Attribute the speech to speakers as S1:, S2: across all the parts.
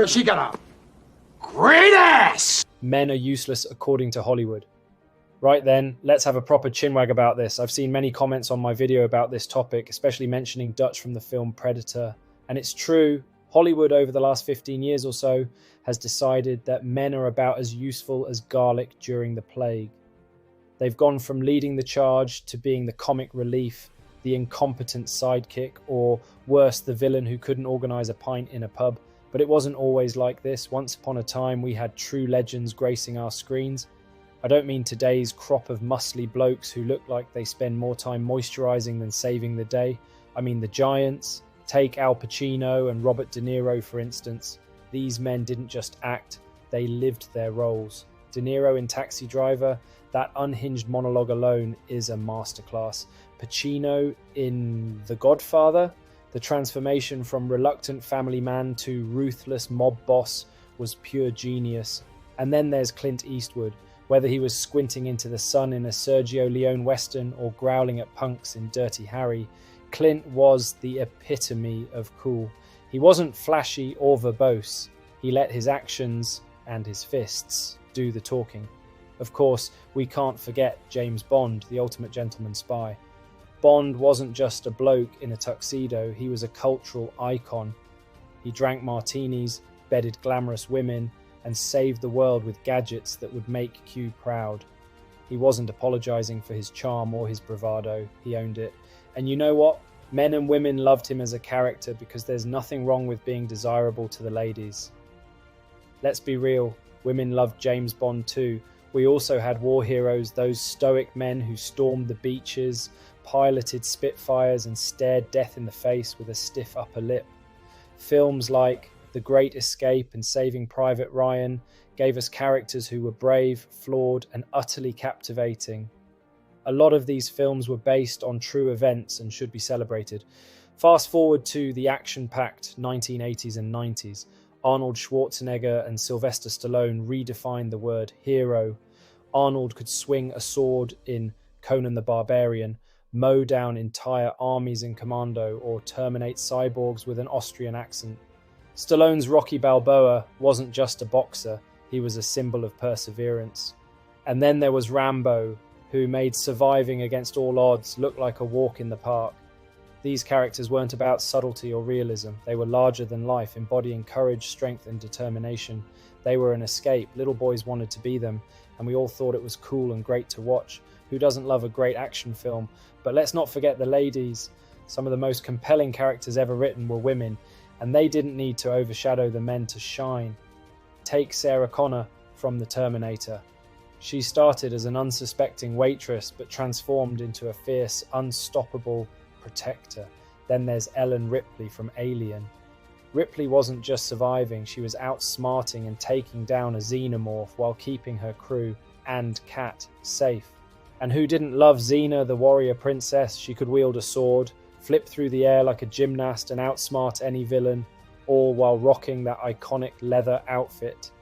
S1: She got a great ass!
S2: Men are useless according to Hollywood. Right then, let's have a proper chinwag about this. I've seen many comments on my video about this topic, especially mentioning Dutch from the film Predator. And it's true, Hollywood over the last 15 years or so has decided that men are about as useful as garlic during the plague. They've gone from leading the charge to being the comic relief, the incompetent sidekick, or worse, the villain who couldn't organise a pint in a pub. But it wasn't always like this. Once upon a time, we had true legends gracing our screens. I don't mean today's crop of muscly blokes who look like they spend more time moisturising than saving the day. I mean the giants. Take Al Pacino and Robert De Niro, for instance. These men didn't just act, they lived their roles. De Niro in Taxi Driver, that unhinged monologue alone is a masterclass. Pacino in The Godfather, the transformation from reluctant family man to ruthless mob boss was pure genius. And then there's Clint Eastwood. Whether he was squinting into the sun in a Sergio Leone western or growling at punks in Dirty Harry, Clint was the epitome of cool. He wasn't flashy or verbose. He let his actions and his fists do the talking. Of course, we can't forget James Bond, the ultimate gentleman spy. Bond wasn't just a bloke in a tuxedo, he was a cultural icon. He drank martinis, bedded glamorous women, and saved the world with gadgets that would make Q proud. He wasn't apologising for his charm or his bravado, he owned it. And you know what? Men and women loved him as a character because there's nothing wrong with being desirable to the ladies. Let's be real, women loved James Bond too. We also had war heroes, those stoic men who stormed the beaches, piloted Spitfires and stared death in the face with a stiff upper lip. Films like The Great Escape and Saving Private Ryan gave us characters who were brave, flawed, and utterly captivating. A lot of these films were based on true events and should be celebrated. Fast forward to the action-packed 1980s and 90s. Arnold Schwarzenegger and Sylvester Stallone redefined the word hero. Arnold could swing a sword in Conan the Barbarian, mow down entire armies in Commando, or terminate cyborgs with an Austrian accent. Stallone's Rocky Balboa wasn't just a boxer, he was a symbol of perseverance. And then there was Rambo, who made surviving against all odds look like a walk in the park. These characters weren't about subtlety or realism, they were larger than life, embodying courage, strength and determination. They were an escape, little boys wanted to be them, and we all thought it was cool and great to watch. Who doesn't love a great action film? But let's not forget the ladies. Some of the most compelling characters ever written were women, and they didn't need to overshadow the men to shine. Take Sarah Connor from The Terminator. She started as an unsuspecting waitress, but transformed into a fierce, unstoppable protector. Then there's Ellen Ripley from Alien. Ripley wasn't just surviving, she was outsmarting and taking down a xenomorph while keeping her crew and Kat safe. And who didn't love Xena, the warrior princess? She could wield a sword, flip through the air like a gymnast and outsmart any villain, all while rocking that iconic leather outfit.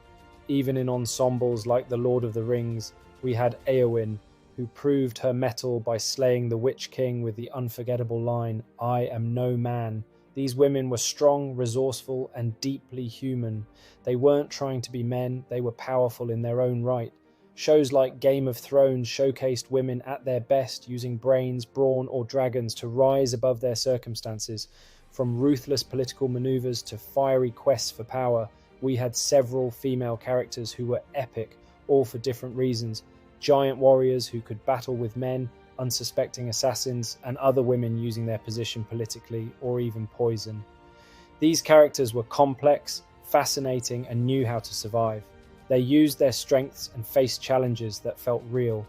S2: Even in ensembles like The Lord of the Rings, we had Eowyn, who proved her mettle by slaying the Witch King with the unforgettable line, "I am no man." These women were strong, resourceful, and deeply human. They weren't trying to be men, they were powerful in their own right. Shows like Game of Thrones showcased women at their best, using brains, brawn, or dragons to rise above their circumstances. From ruthless political maneuvers to fiery quests for power, we had several female characters who were epic, all for different reasons. Giant warriors who could battle with men, unsuspecting assassins, and other women using their position politically or even poison. These characters were complex, fascinating, and knew how to survive. They used their strengths and faced challenges that felt real.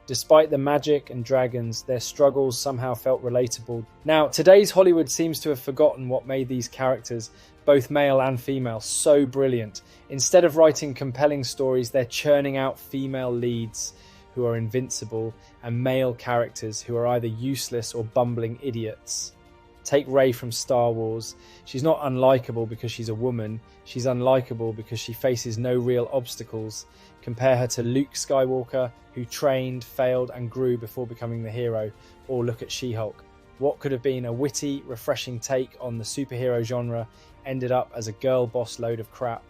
S2: Despite the magic and dragons, their struggles somehow felt relatable. Now, today's Hollywood seems to have forgotten what made these characters, both male and female, so brilliant. Instead of writing compelling stories, they're churning out female leads who are invincible and male characters who are either useless or bumbling idiots. Take Rey from Star Wars. She's not unlikable because she's a woman. She's unlikable because she faces no real obstacles. Compare her to Luke Skywalker, who trained, failed, and grew before becoming the hero. Or look at She-Hulk. What could have been a witty, refreshing take on the superhero genre ended up as a girl boss load of crap.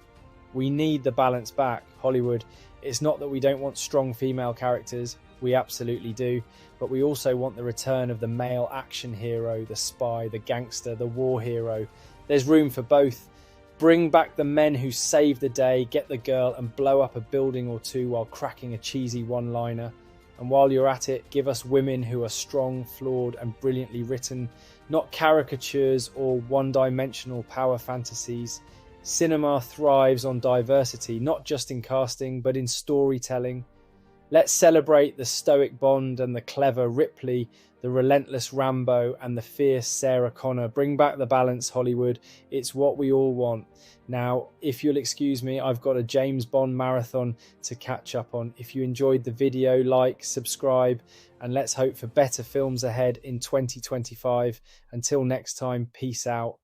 S2: We need the balance back, Hollywood. It's not that we don't want strong female characters, we absolutely do, but we also want the return of the male action hero, the spy, the gangster, the war hero. There's room for both. Bring back the men who save the day, get the girl and blow up a building or two while cracking a cheesy one-liner. And while you're at it, give us women who are strong, flawed and brilliantly written, not caricatures or one-dimensional power fantasies. Cinema thrives on diversity, not just in casting, but in storytelling. Let's celebrate the stoic Bond and the clever Ripley, the relentless Rambo and the fierce Sarah Connor. Bring back the balance, Hollywood. It's what we all want. Now, if you'll excuse me, I've got a James Bond marathon to catch up on. If you enjoyed the video, like, subscribe, and let's hope for better films ahead in 2025. Until next time, peace out.